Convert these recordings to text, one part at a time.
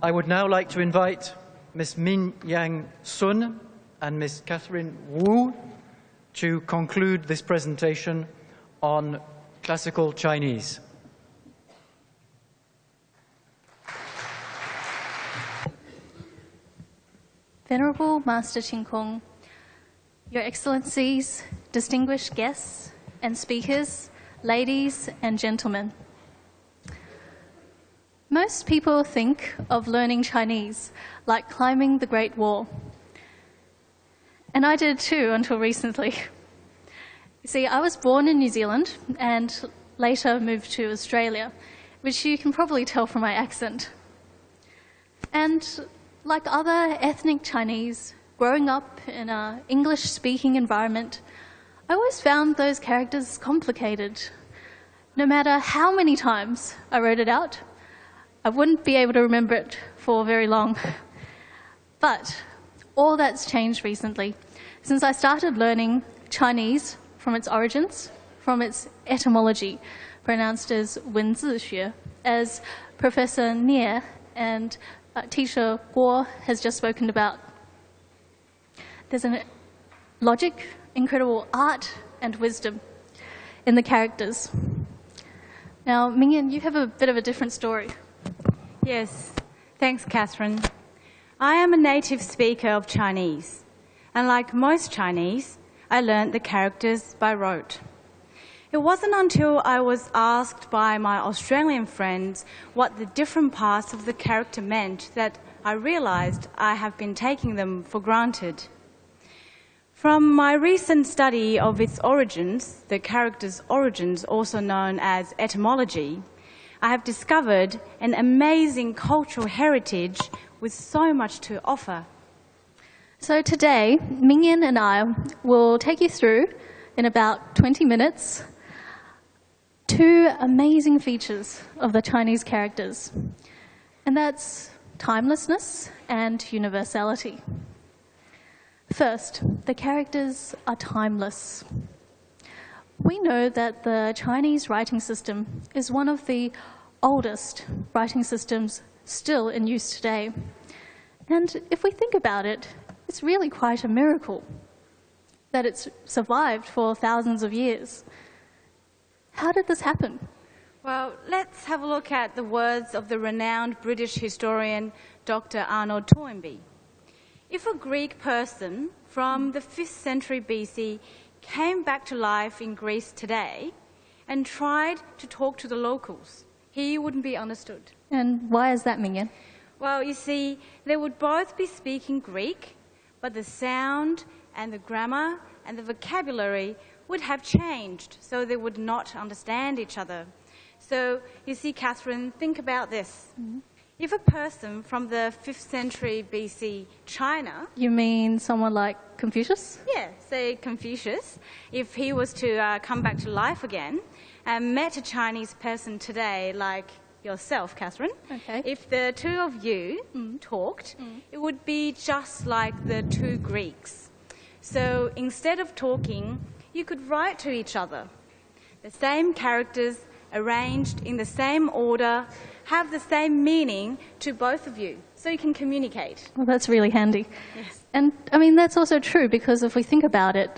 I would now like to invite Ms. Ming Yang Sun and Ms. Katherine Wu to conclude this presentation on classical Chinese. Venerable Master Ching Kung, Your Excellencies, distinguished guests and speakers, ladies and gentlemen. Most people think of learning Chinese like climbing the Great Wall. And I did too until recently. You see, I was born in New Zealand and later moved to Australia, which you can probably tell from my accent. And like other ethnic Chinese, growing up in an English-speaking environment, I always found those characters complicated. No matter how many times I wrote it out, I wouldn't be able to remember it for very long. But all that's changed recently, since I started learning Chinese from its origins, from its etymology, pronounced as 文字学, as Professor Nie and teacher Guo has just spoken about. There's a logic, incredible art and wisdom in the characters. Now, Ming, you have a bit of a different story. Yes, thanks, Katherine. I am a native speaker of Chinese, and like most Chinese, I learned the characters by rote. It wasn't until I was asked by my Australian friends what the different parts of the character meant that I realized I have been taking them for granted. From my recent study of its origins, the character's origins, also known as etymology, I have discovered an amazing cultural heritage with so much to offer. So today, Ming and I will take you through, in about 20 minutes, two amazing features of the Chinese characters, and that's timelessness and universality. First, the characters are timeless. We know that the Chinese writing system is one of the oldest writing systems still in use today. And if we think about it, it's really quite a miracle that it's survived for thousands of years. How did this happen? Well, let's have a look at the words of the renowned British historian Dr. Arnold Toynbee. If a Greek person from the 5th century BC came back to life in Greece today and tried to talk to the locals, he wouldn't be understood. And why is that, Ming? Well, you see, they would both be speaking Greek, but the sound and the grammar and the vocabulary would have changed, so they would not understand each other. So, you see, Katherine, think about this. Mm-hmm. If a person from the 5th century BC China... You mean someone like Confucius? Yeah, say Confucius. If he was to come back to life again and met a Chinese person today like yourself, Katherine, okay. If the two of you talked, it would be just like the two Greeks. So instead of talking, you could write to each other. The same characters arranged in the same order have the same meaning to both of you, so you can communicate. Well, that's really handy. Yes. And I mean, that's also true, because if we think about it,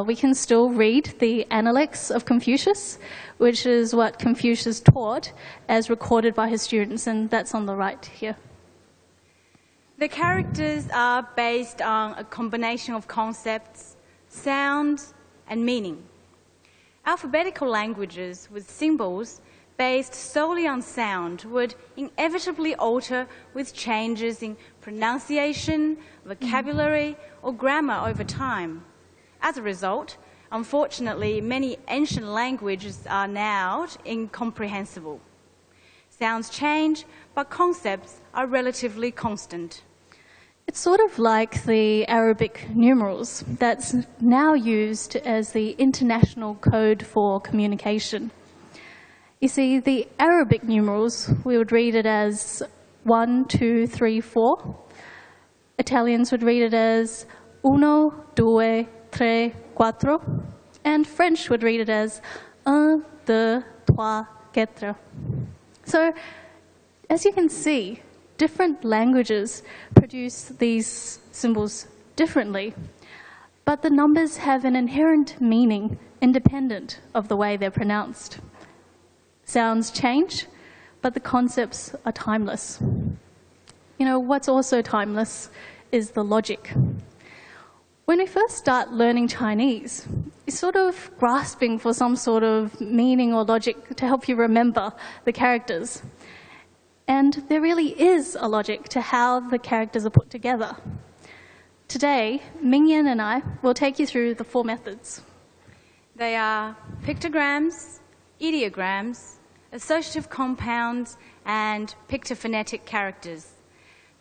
we can still read the Analects of Confucius, which is what Confucius taught as recorded by his students, and that's on the right here. The characters are based on a combination of concepts, sounds, and meaning. Alphabetical languages with symbols based solely on sound would inevitably alter with changes in pronunciation, vocabulary, or grammar over time. As a result, unfortunately, many ancient languages are now incomprehensible. Sounds change, but concepts are relatively constant. It's sort of like the Arabic numerals that's now used as the international code for communication. You see, the Arabic numerals, we would read it as 1, 2, 3, 4. Italians would read it as 1, 2, 3, 4. And French would read it as 1, 2, 3, 4. So, as you can see, different languages produce these symbols differently, but the numbers have an inherent meaning independent of the way they're pronounced. Sounds change, but the concepts are timeless. You know, what's also timeless is the logic. When we first start learning Chinese, you're sort of grasping for some sort of meaning or logic to help you remember the characters. And there really is a logic to how the characters are put together. Today, Ming and I will take you through the 4 methods. They are pictograms, ideograms, associative compounds, and pictophonetic characters.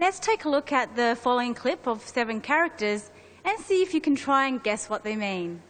Let's take a look at the following clip of 7 characters and see if you can try and guess what they mean.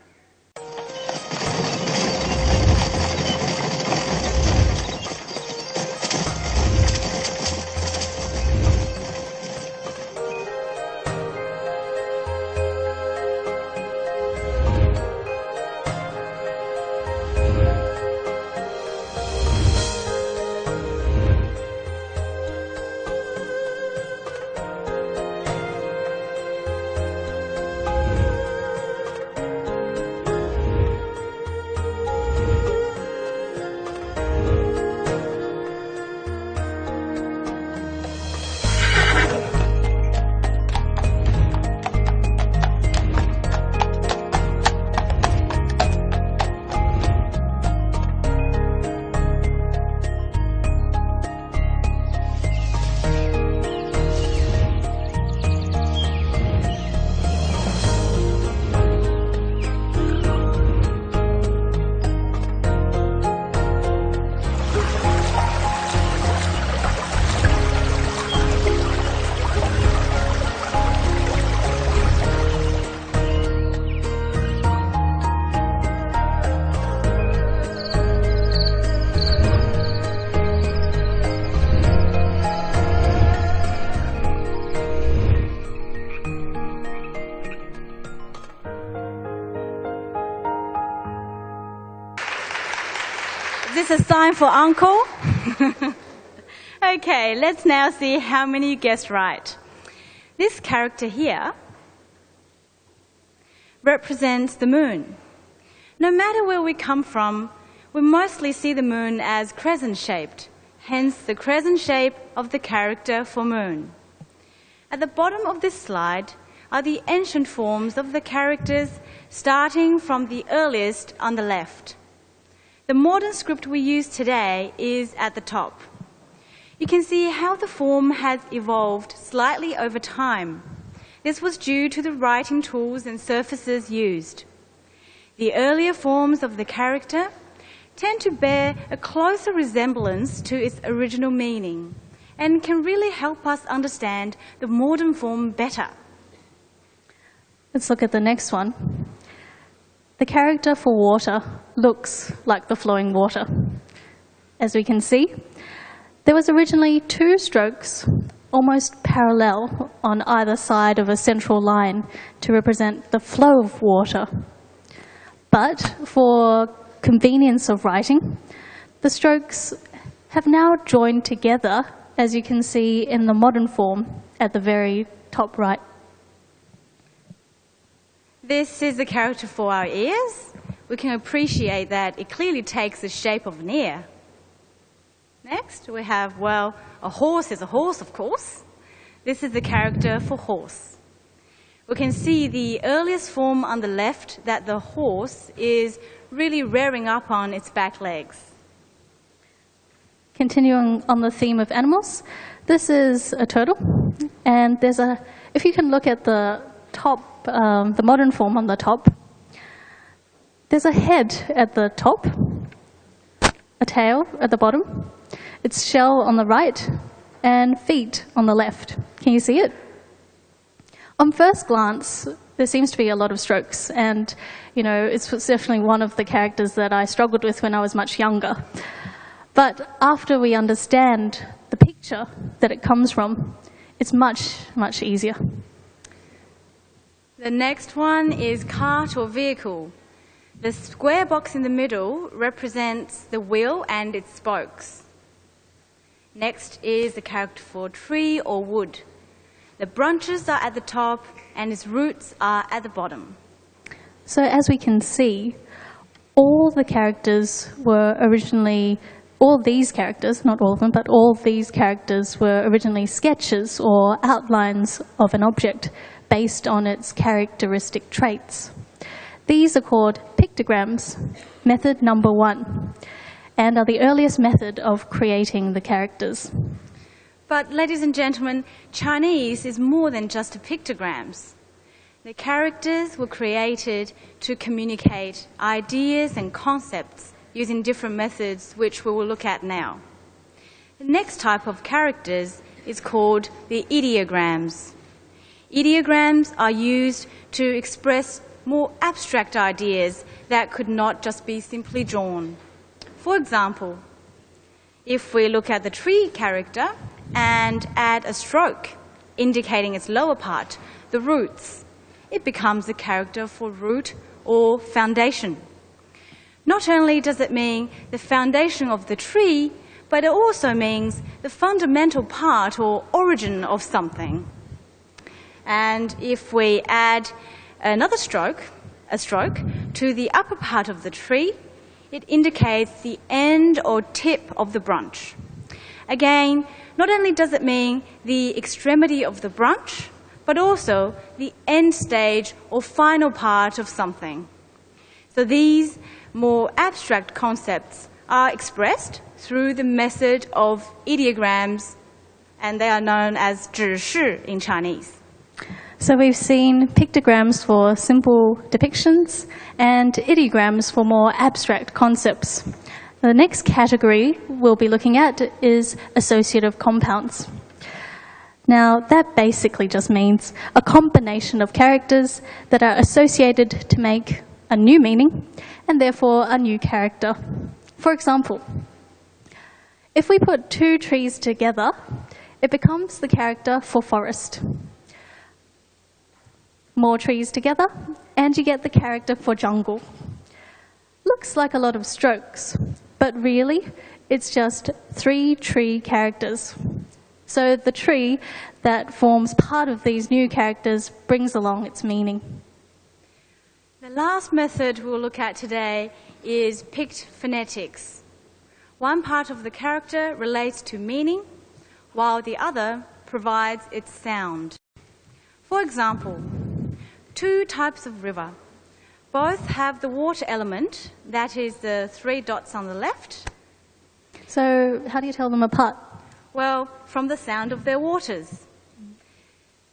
Is this a sign for uncle? Okay, let's now see how many you guessed right. This character here represents the moon. No matter where we come from, we mostly see the moon as crescent-shaped, hence the crescent shape of the character for moon. At the bottom of this slide are the ancient forms of the characters, starting from the earliest on the left. The modern script we use today is at the top. You can see how the form has evolved slightly over time. This was due to the writing tools and surfaces used. The earlier forms of the character tend to bear a closer resemblance to its original meaning and can really help us understand the modern form better. Let's look at the next one. The character for water looks like the flowing water. As we can see, there was originally 2 strokes almost parallel on either side of a central line to represent the flow of water. But for convenience of writing, the strokes have now joined together, as you can see in the modern form at the very top right. This is the character for our ears. We can appreciate that it clearly takes the shape of an ear. Next, we have, well, a horse is a horse, of course. This is the character for horse. We can see the earliest form on the left, that the horse is really rearing up on its back legs. Continuing on the theme of animals, this is a turtle, and if you can look at the top, the modern form on the top, there's a head at the top, a tail at the bottom, its shell on the right, and feet on the left. Can you see it? On first glance, there seems to be a lot of strokes, and it's definitely one of the characters that I struggled with when I was much younger. But after we understand the picture that it comes from, it's much, much easier. The next one is cart or vehicle. The square box in the middle represents the wheel and its spokes. Next is the character for tree or wood. The branches are at the top and its roots are at the bottom. So as we can see, all these characters, not all of them, but all these characters were originally sketches or outlines of an object based on its characteristic traits. These are called pictograms, method number 1, and are the earliest method of creating the characters. But ladies and gentlemen, Chinese is more than just pictograms. The characters were created to communicate ideas and concepts using different methods, which we will look at now. The next type of characters is called the ideograms. Ideograms are used to express more abstract ideas that could not just be simply drawn. For example, if we look at the tree character and add a stroke indicating its lower part, the roots, it becomes a character for root or foundation. Not only does it mean the foundation of the tree, but it also means the fundamental part or origin of something. And if we add another stroke, a stroke, to the upper part of the tree, it indicates the end or tip of the branch. Again, not only does it mean the extremity of the branch, but also the end stage or final part of something. So these more abstract concepts are expressed through the method of ideograms, and they are known as 指示 in Chinese. So we've seen pictograms for simple depictions and ideograms for more abstract concepts. The next category we'll be looking at is associative compounds. Now, that basically just means a combination of characters that are associated to make a new meaning and therefore a new character. For example, if we put two trees together, it becomes the character for forest. More trees together, and you get the character for jungle. Looks like a lot of strokes, but really, it's just 3 tree characters. So the tree that forms part of these new characters brings along its meaning. The last method we'll look at today is pict phonetics. One part of the character relates to meaning, while the other provides its sound. For example, 2 types of river. Both have the water element, that is the 3 dots on the left. So how do you tell them apart? Well, from the sound of their waters.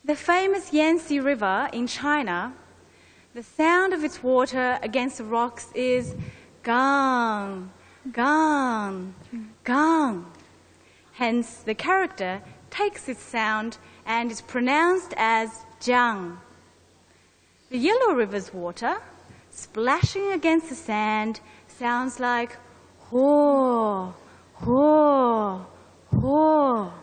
The famous Yangtze River in China, the sound of its water against the rocks is gong, gong, gong. Hence, the character takes its sound and is pronounced as jiang. The Yellow River's water, splashing against the sand, sounds like ho, ho, ho.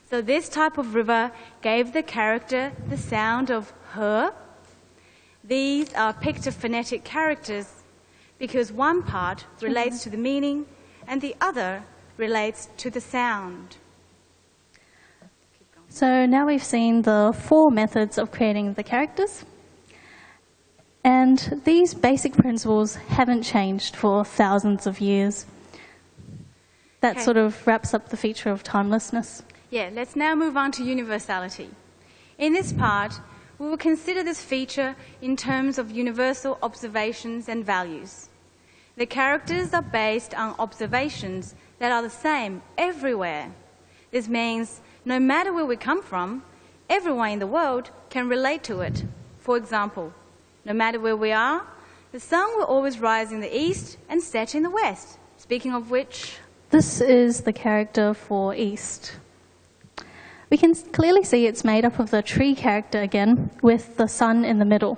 So this type of river gave the character the sound of he. These are pictophonetic characters because one part relates to the meaning and the other relates to the sound. So now we've seen the 4 methods of creating the characters. And these basic principles haven't changed for thousands of years. That sort of wraps up the feature of timelessness. Yeah, let's now move on to universality. In this part, we will consider this feature in terms of universal observations and values. The characters are based on observations that are the same everywhere. This means no matter where we come from, everyone in the world can relate to it. For example, no matter where we are, the sun will always rise in the east and set in the west. Speaking of which, this is the character for east. We can clearly see it's made up of the tree character again, with the sun in the middle.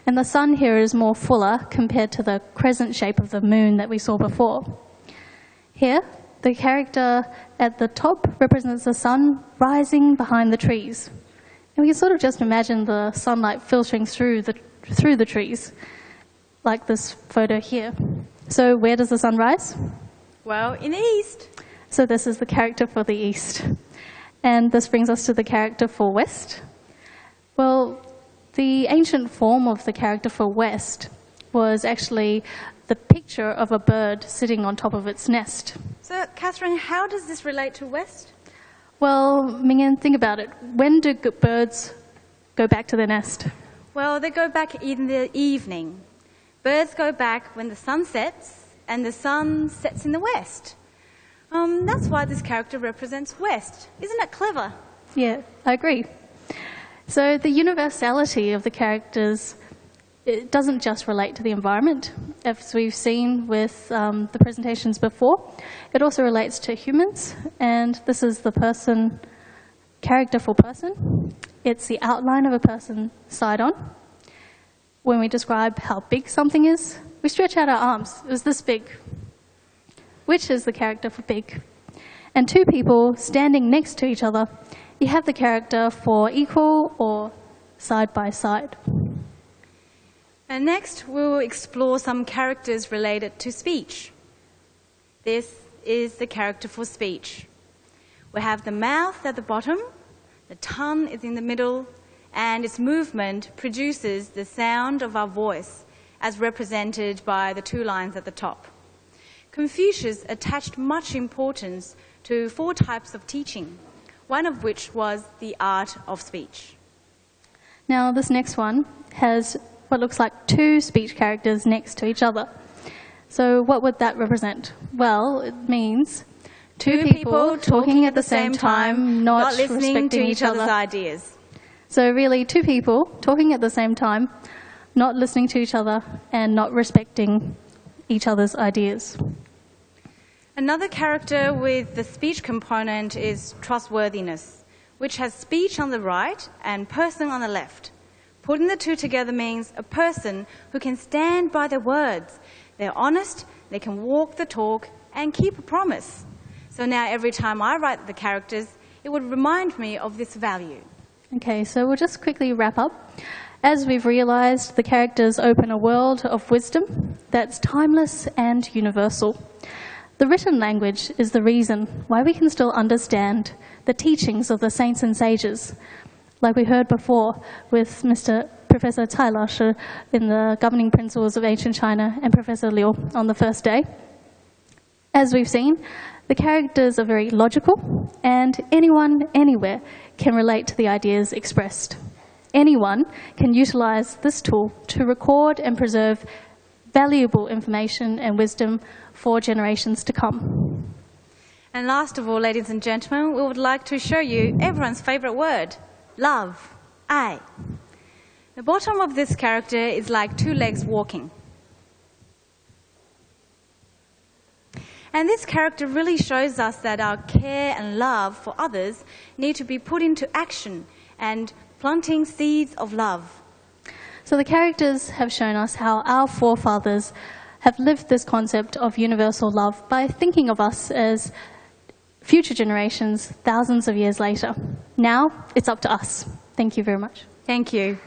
And the sun here is more fuller compared to the crescent shape of the moon that we saw before. Here, the character at the top represents the sun rising behind the trees. And we can sort of just imagine the sunlight filtering through the trees, like this photo here. So where does the sun rise? well, in the east. So this is the character for the East. And this brings us to the character for West. Well, the ancient form of the character for West was actually the picture of a bird sitting on top of its nest. So, Katherine, how does this relate to West? Well, Ming, think about it. When do birds go back to their nest? Well, they go back in the evening. Birds go back when the sun sets, and the sun sets in the west. That's why this character represents West. Isn't that clever? Yeah, I agree. So the universality of the characters, it doesn't just relate to the environment, as we've seen with the presentations before. It also relates to humans, and this is the person, character for person. It's the outline of a person side on. When we describe how big something is, we stretch out our arms. It was this big, which is the character for big. And two people standing next to each other, you have the character for equal or side by side. And next, we'll explore some characters related to speech. This is the character for speech. We have the mouth at the bottom, the tongue is in the middle, and its movement produces the sound of our voice, as represented by the two lines at the top. Confucius attached much importance to 4 types of teaching, one of which was the art of speech. Now, this next one has what looks like 2 speech characters next to each other. So what would that represent? Well, it means two people talking at the same time, not listening to respecting each other's ideas. So really, 2 people talking at the same time, not listening to each other, and not respecting each other's ideas. Another character with the speech component is trustworthiness, which has speech on the right and person on the left. Putting the 2 together means a person who can stand by their words. They're honest, they can walk the talk, and keep a promise. So now every time I write the characters, it would remind me of this value. Okay, so we'll just quickly wrap up. As we've realized, the characters open a world of wisdom that's timeless and universal. The written language is the reason why we can still understand the teachings of the saints and sages, like we heard before with Professor Cai Laoshi in the Governing Principles of Ancient China and Professor Liu on the first day. As we've seen, the characters are very logical, and anyone, anywhere, can relate to the ideas expressed. Anyone can utilize this tool to record and preserve valuable information and wisdom for generations to come. And last of all, ladies and gentlemen, we would like to show you everyone's favorite word, love, ai. The bottom of this character is like 2 legs walking. And this character really shows us that our care and love for others need to be put into action and planting seeds of love. So the characters have shown us how our forefathers have lived this concept of universal love by thinking of us as future generations thousands of years later. Now, it's up to us. Thank you very much. Thank you.